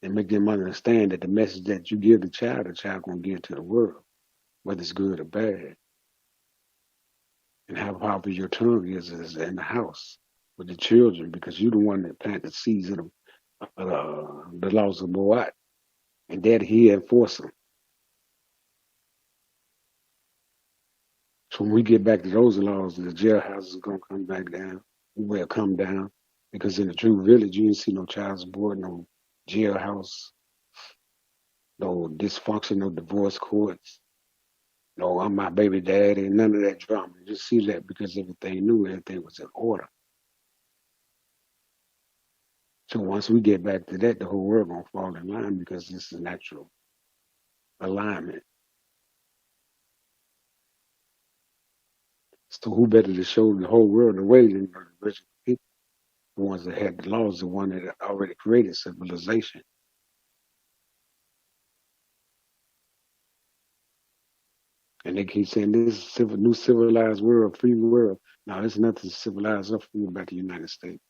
[SPEAKER 2] and make them understand that the message that you give the child gonna give to the world, whether it's good or bad. And how powerful your tongue is in the house with the children because you're the one that planted the seeds of the laws of Moat. And that he enforce them. So when we get back to those laws, the jailhouse is going to come back down. Will come down because in the true village, you didn't see no child support, no jailhouse, no dysfunction, no divorce courts. No, I'm my baby daddy, none of that drama. You just see that because everything knew everything was in order. So once we get back to that, the whole world gonna fall in line because this is natural alignment. So who better to show the whole world the way than the original people, the ones that had the laws, the one that already created civilization. And they keep saying this is new civilized world, free world. No, there's nothing civilized or free about the United States.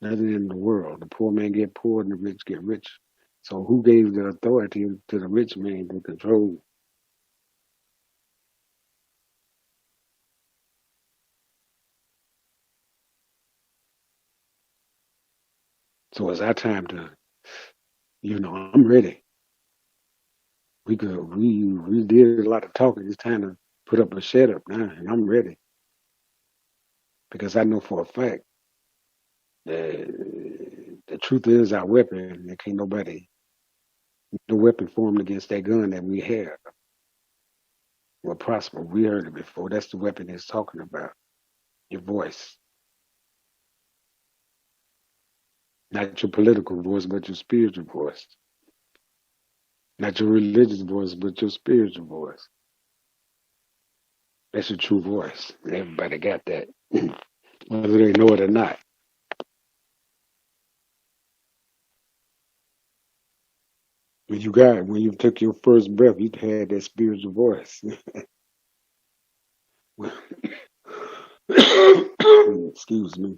[SPEAKER 2] Nothing in the world. The poor man get poor and the rich get rich. So who gave the authority to the rich man to control? So it's our time to, I'm ready. We did a lot of talking. It's time to put up a shut up now, and I'm ready because I know for a fact the truth is our weapon. There can't no weapon formed against that gun that we have will prosper. We heard it before. That's the weapon it's talking about. Your voice, not your political voice, but your spiritual voice. Not your religious voice, but your spiritual voice. That's your true voice. And everybody got that, whether they know it or not. When you took your first breath, you had that spiritual voice. Excuse me.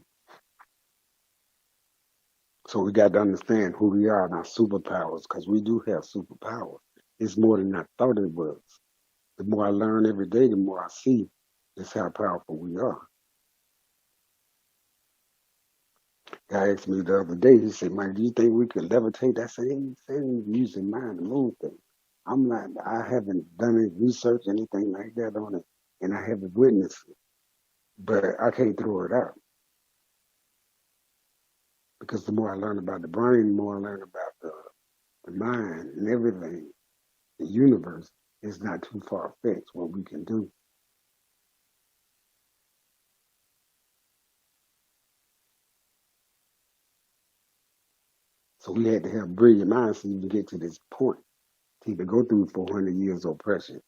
[SPEAKER 2] So we got to understand who we are and our superpowers, because we do have superpowers. It's more than I thought it was. The more I learn every day, the more I see just how powerful we are. Guy asked me the other day, he said, "Man, do you think we could levitate?" I said, "Ain't using mind to move things." I'm not, I haven't done any research, anything like that on it, and I haven't witnessed it. But I can't throw it out. Because the more I learn about the brain, the more I learn about the mind and everything, the universe is not too far fetched what we can do. So we had to have brilliant minds to even get to this point, to even go through 400 years of oppression.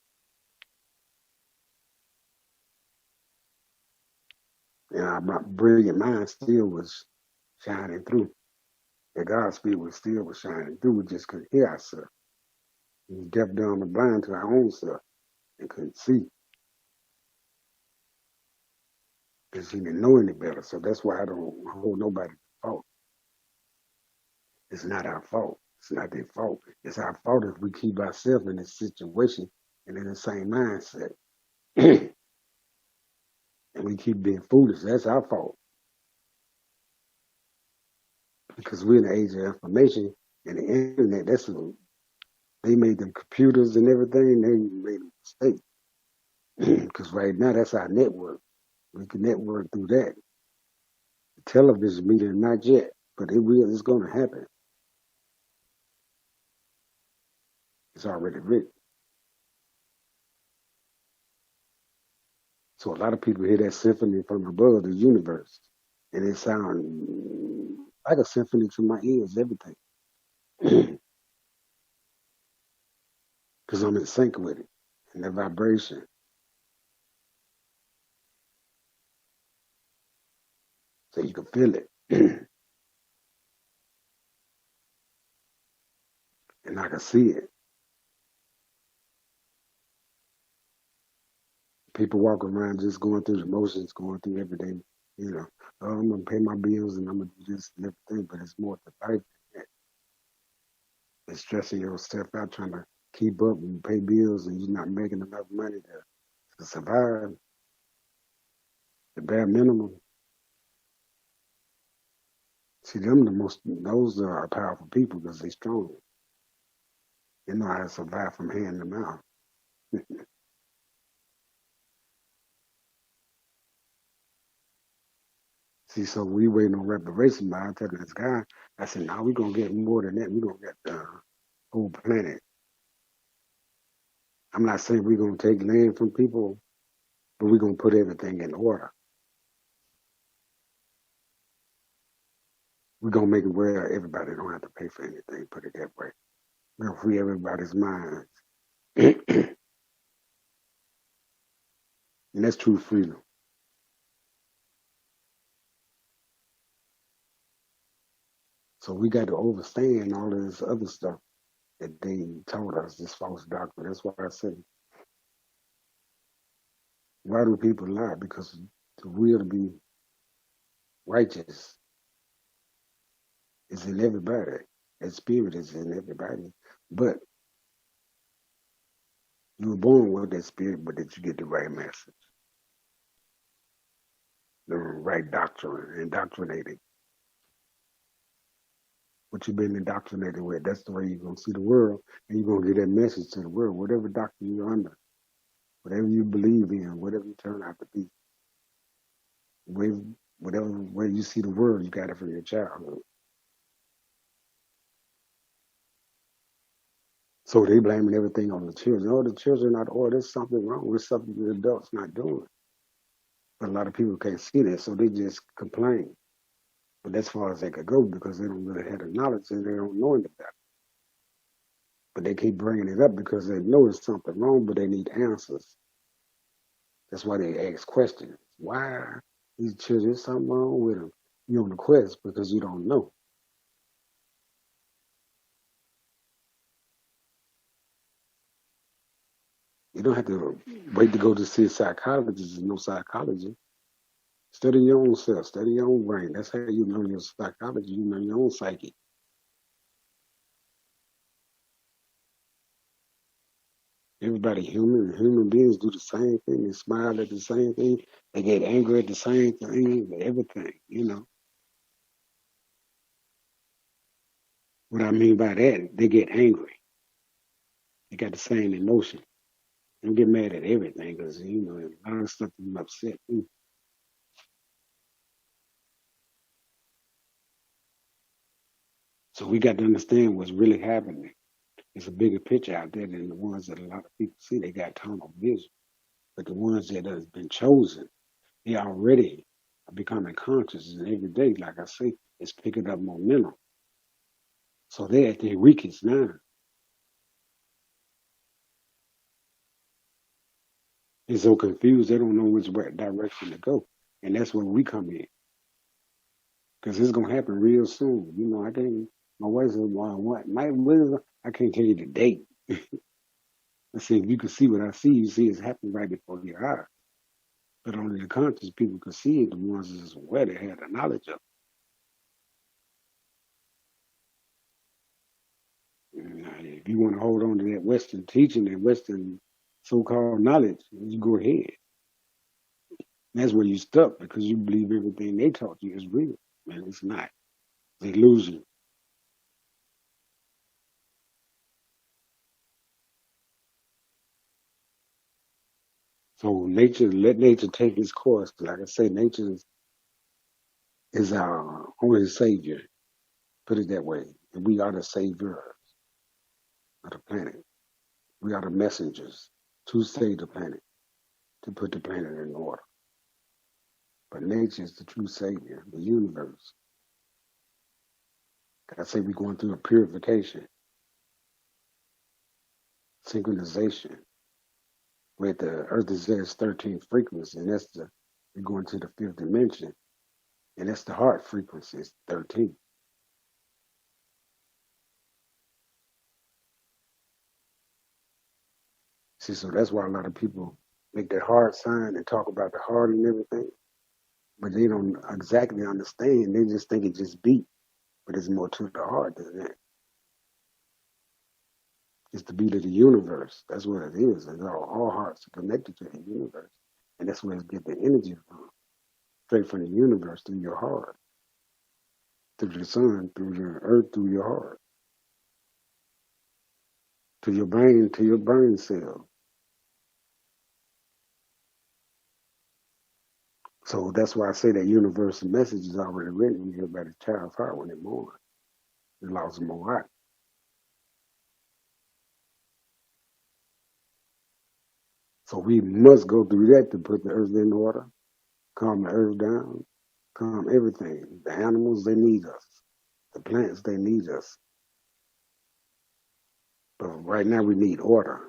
[SPEAKER 2] And my brilliant mind still was shining through. The God's spirit was shining through. We just couldn't hear ourselves. We was deaf, dumb, and blind to our own self and couldn't see because he didn't know any better. So that's why I don't hold nobody to fault. It's not our fault. It's not their fault. It's our fault if we keep ourselves in this situation and in the same mindset. And we keep being foolish. That's our fault. Because we're in the age of information and the internet, that's what they made them computers and everything, they made a mistake. Because right now that's our network. We can network through that. The television media, not yet, but it's gonna happen. It's already written. So a lot of people hear that symphony from above the universe, and it sounds like a symphony to my ears, everything. Because I'm in sync with it and the vibration. So you can feel it. And I can see it. People walk around just going through the motions, going through everything, you know. Oh, I'm gonna pay my bills and I'm gonna do this and everything, but it's more to life than that. It's stressing yourself out trying to keep up and pay bills and you're not making enough money to survive, the bare minimum. See, those are powerful people because they're strong. They know how to survive from hand to mouth. See, so we waiting on reparation, but I'm telling this guy, I said, no, we're going to get more than that. We're going to get the whole planet. I'm not saying we're going to take land from people, but we're going to put everything in order. We're going to make it where everybody don't have to pay for anything, put it that way. We're going to free everybody's minds. And that's true freedom. So we got to understand all of this other stuff that they told us, this false doctrine. That's why I say, why do people lie? Because the will to be righteous is in everybody. That spirit is in everybody. But you were born with that spirit, but did you get the right message? The right doctrine, indoctrinated. What you've been indoctrinated with, that's the way you're going to see the world, and you're going to get that message to the world, whatever doctrine you're under, whatever you believe in, whatever you turn out to be. Whatever way you see the world, you got it from your childhood. So they blaming everything on the children. Oh, the children are not, oh, there's something wrong. There's something the adults not doing. But a lot of people can't see that, so they just complain. But that's as far as they could go because they don't really have the knowledge and they don't know any better. But they keep bringing it up because they know there's something wrong, but they need answers. That's why they ask questions. Why these children, there's something wrong with them? You're on the quest because you don't know. You don't have to wait to go to see a psychologist and no psychology. Study your own self, study your own brain. That's how you learn your psychology, you learn your own psyche. Everybody human beings do the same thing. They smile at the same thing. They get angry at the same thing, everything, you know. What I mean by that, they get angry. They got the same emotion. They don't get mad at everything because, you know, a lot of stuff is upset. So we got to understand what's really happening. There's a bigger picture out there than the ones that a lot of people see. They got tunnel vision. But the ones that have been chosen, they already are becoming conscious. And every day, like I say, it's picking up momentum. So they're at their weakest now. They're so confused, they don't know which direction to go. And that's where we come in. Because it's going to happen real soon. You know, I can't, my wife said, well, what? I can't tell you the date. I said, if you can see what I see, you see it's happening right before your eyes. But only the conscious people can see it, the ones that's aware that have the knowledge of it. If you want to hold on to that Western teaching and Western so-called knowledge, you go ahead. That's where you stuck because you believe everything they taught you is real. Man, it's not. It's illusion. So nature, let nature take its course. Like I say, nature is our only savior. Put it that way. And we are the saviors of the planet. We are the messengers to save the planet, to put the planet in order. But nature is the true savior, the universe. I say we're going through a purification, synchronization, where the Earth is at its 13th frequency, and we're going to the fifth dimension, and that's the heart frequency, it's 13. See, so that's why a lot of people make that heart sign and talk about the heart and everything, but they don't exactly understand. They just think it just beat, but it's more to the heart than that. It's the beat of the universe. That's what it is. And all hearts are connected to the universe, and that's where it get the energy from, straight from the universe through your heart, through the sun, through the earth, through your heart, to your brain cell. So that's why I say that universal message is already written in everybody's child's heart when they're born. It lost them a lot. So we must go through that to put the earth in order, calm the earth down, calm everything. The animals, they need us. The plants, they need us. But right now we need order.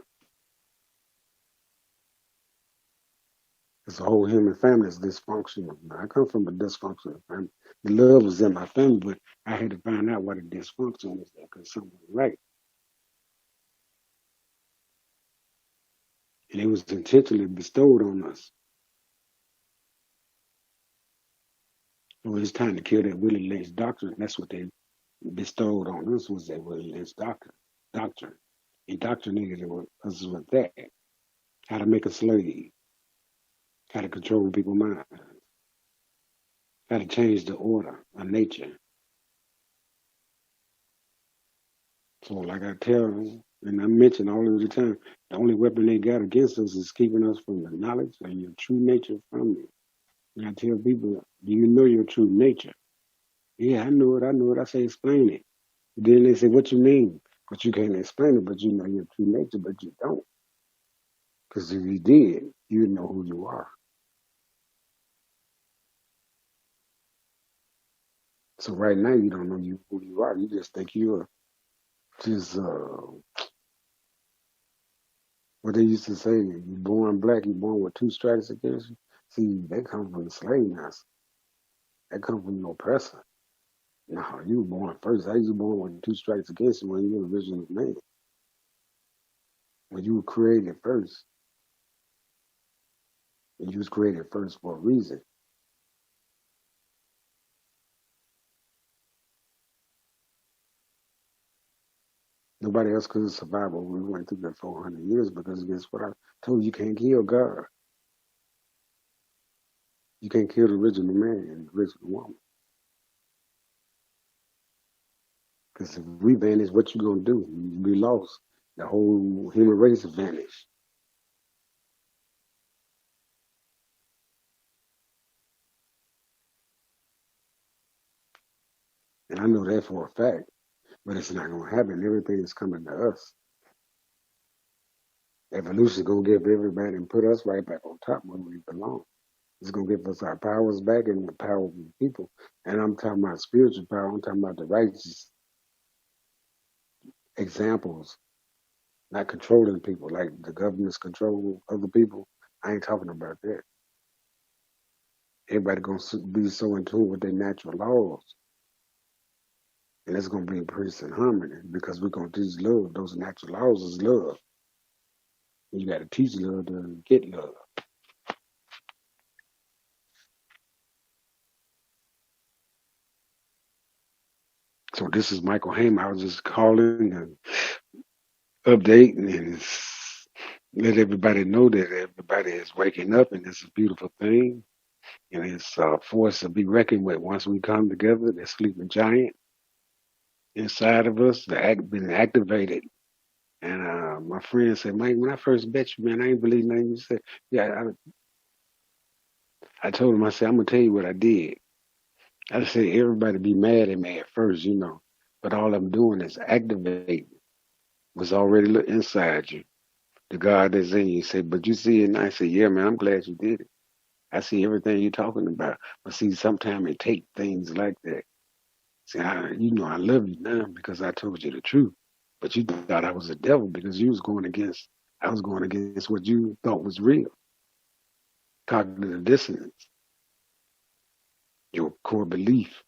[SPEAKER 2] This whole human family is dysfunctional. I come from a dysfunctional family. The love was in my family, but I had to find out what the dysfunction was there because something was right. And it was intentionally bestowed on us. So it's time to kill that Willie Lynch doctrine. That's what they bestowed on us was that Willie Lynch doctrine. Indoctrinated us with that. How to make a slave. How to control people's minds. How to change the order of nature. So like I tell them, and I mention all of the time, the only weapon they got against us is keeping us from the knowledge of your true nature from you. And I tell people, do you know your true nature? Yeah, I know it. I say, explain it. Then they say, what you mean? But you can't explain it, but you know your true nature, but you don't. Because if you did, you'd know who you are. So right now, you don't know who you are. You just think you're just, what they used to say, you're born black, you're born with two strikes against you. See, that comes from the slave master. That comes from the oppressor. No, you were born first. How you born with two strikes against you when you're the original man? When you were created first. And you was created first for a reason. Nobody else could survive what we went through that 400 years because guess what I told you, you can't kill God. You can't kill the original man and the original woman. Because if we vanish, what you gonna do? You be lost. The whole human race vanished. And I know that for a fact, but it's not gonna happen. Everything is coming to us. Evolution is gonna give everybody and put us right back on top where we belong. It's gonna give us our powers back and the power of the people. And I'm talking about spiritual power. I'm talking about the righteous examples, not controlling people like the government's control other people. I ain't talking about that. Everybody gonna be so in tune with their natural laws, and it's gonna bring peace and harmony because we're gonna teach love. Those natural laws is love. You got to teach love to get love. So this is Michael Haim. I was just calling and update and let everybody know that everybody is waking up, and it's a beautiful thing. And it's a force to be reckoned with once we come together. The sleeping giant inside of us, been activated. And my friend said, Mike, when I first met you, man, I ain't believe nothing you said. Yeah, I told him, I said, I'm going to tell you what I did. I said, everybody be mad at me at first, but all I'm doing is activating what's already inside you. The God that's in you. He said, but you see it now. I said, yeah, man, I'm glad you did it. I see everything you're talking about. But see, sometimes it takes things like that. See, I love you now because I told you the truth. But you thought I was a devil because I was going against what you thought was real. Cognitive dissonance. Your core belief.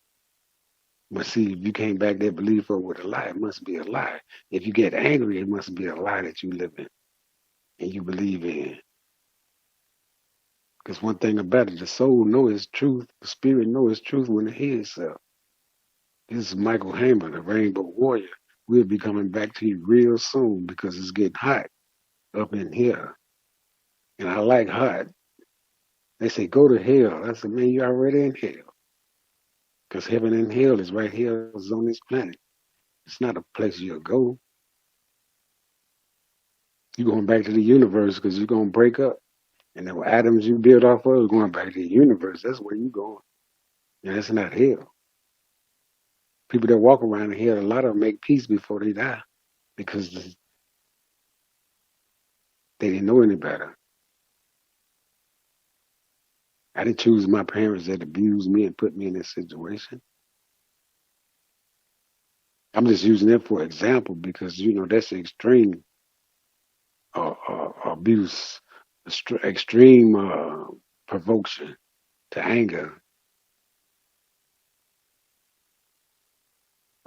[SPEAKER 2] But see, if you came back that belief up with a lie, it must be a lie. If you get angry, it must be a lie that you live in and you believe in. Because one thing about it, the soul knows its truth, the spirit knows its truth when it hears itself. This is Michael Hammer, the Rainbow Warrior. We'll be coming back to you real soon because it's getting hot up in here. And I like hot. They say, go to hell. I said, man, you're already in hell. Because heaven and hell is right here on this planet. It's not a place you'll go. You're going back to the universe because you're going to break up. And the atoms you build off of are going back to the universe. That's where you're going. And that's not hell. People that walk around in hell, a lot of them make peace before they die because they didn't know any better. I didn't choose my parents that abused me and put me in this situation. I'm just using it for example because, that's extreme abuse, extreme provocation to anger,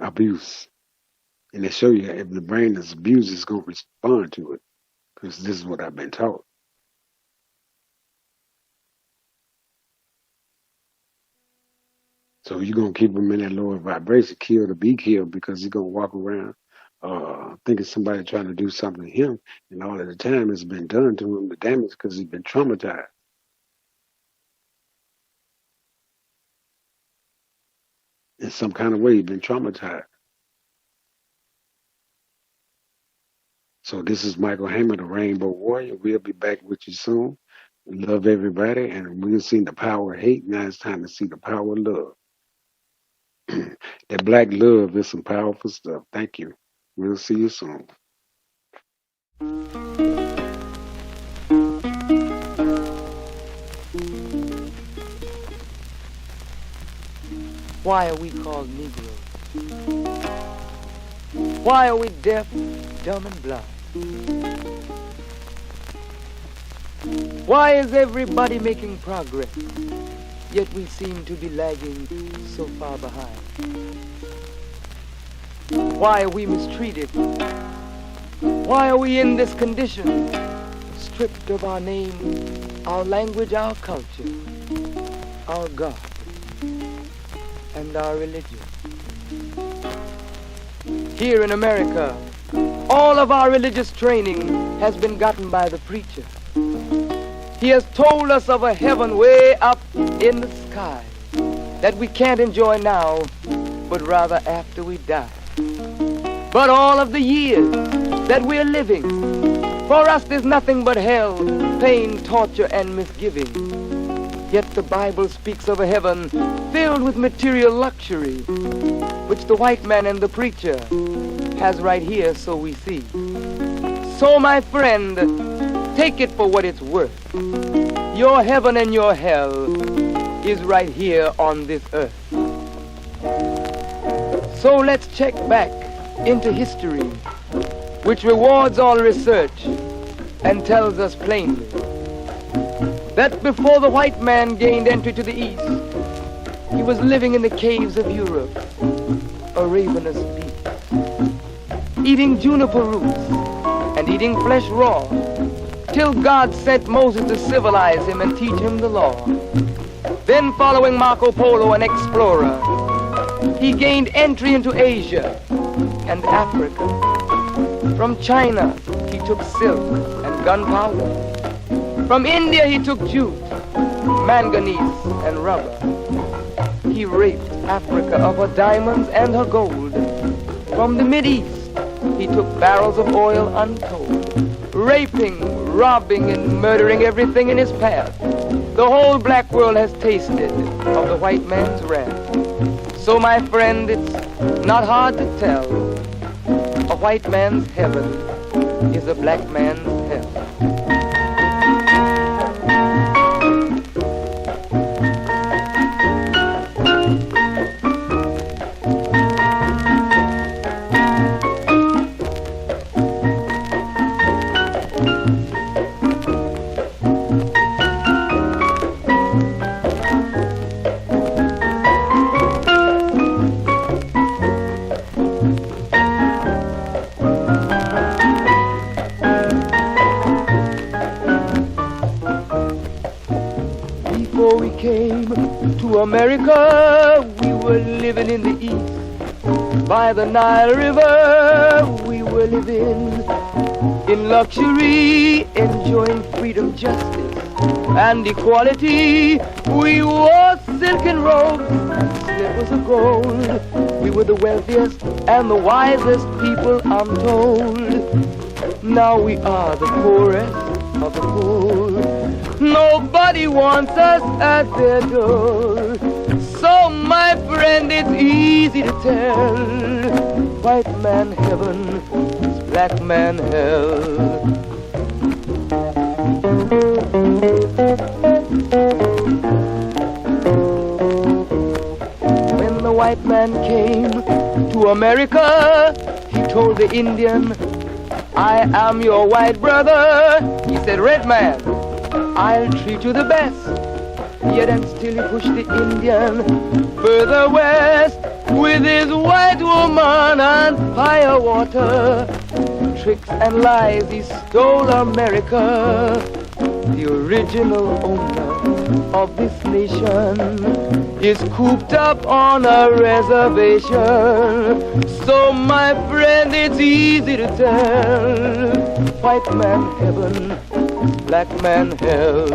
[SPEAKER 2] abuse. And they show you if the brain is abused, it's going to respond to it because this is what I've been taught. So you're going to keep him in that lower vibration, kill to be killed, because he's going to walk around thinking somebody trying to do something to him. And all of the time it's been done to him, the damage, because he's been traumatized. In some kind of way, he's been traumatized. So this is Michael Hammer, the Rainbow Warrior. We'll be back with you soon. We love everybody, and we've seen the power of hate. Now it's time to see the power of love. That black love is some powerful stuff. Thank you. We'll see you soon.
[SPEAKER 1] Why are we called Negroes? Why are we deaf, dumb, and blind? Why is everybody making progress, yet we seem to be lagging so far behind? Why are we mistreated? Why are we in this condition, stripped of our name, our language, our culture, our God, and our religion? Here in America, all of our religious training has been gotten by the preacher. He has told us of a heaven way up in the sky that we can't enjoy now, but rather after we die. But all of the years that we're living, for us there's nothing but hell, pain, torture, and misgiving. Yet the Bible speaks of a heaven filled with material luxury, which the white man and the preacher has right here, so we see. So, my friend, take it for what it's worth. Your heaven and your hell is right here on this earth. So let's check back into history, which rewards all research and tells us plainly that before the white man gained entry to the East, he was living in the caves of Europe, a ravenous beast, eating juniper roots and eating flesh raw, till God sent Moses to civilize him and teach him the law. Then, following Marco Polo, an explorer, he gained entry into Asia and Africa. From China, he took silk and gunpowder. From India, he took jute, manganese, and rubber. He raped Africa of her diamonds and her gold. From the Mideast, he took barrels of oil untold, raping, robbing, and murdering everything in his path. The whole black world has tasted of the white man's wrath. So, my friend, it's not hard to tell. A white man's heaven is a black man's hell. Before we came to America, we were living in the East. By the Nile River, we were living in luxury, enjoying freedom, justice, and equality. We wore silken robes and slippers of gold. We were the wealthiest and the wisest people, I'm told. Now we are the poorest of the poor. Nobody wants us at their door. So, my friend, it's easy to tell. White man heaven is black man hell. When the white man came to America, he told the Indian, I am your white brother. He said, red man, I'll treat you the best. Yet and still he pushed the Indian further west with his white woman and firewater. Tricks and lies, he stole America. The original owner of this nation is cooped up on a reservation. So, my friend, it's easy to tell. White man heaven, black man hell.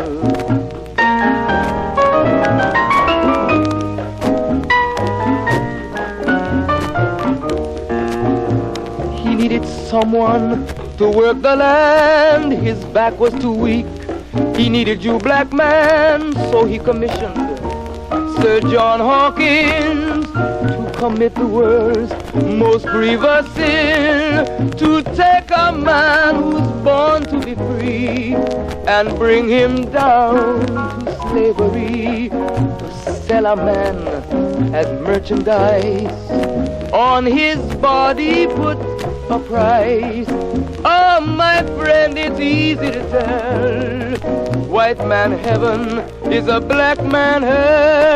[SPEAKER 1] He needed someone to work the land. His back was too weak. He needed you, black man, so he commissioned Sir John Hawkins to commit the world's most grievous sin, to take a man who's born to be free and bring him down to slavery, to sell a man as merchandise. On his body put a price. Oh, my friend, it's easy to tell. White man heaven is a black man hell.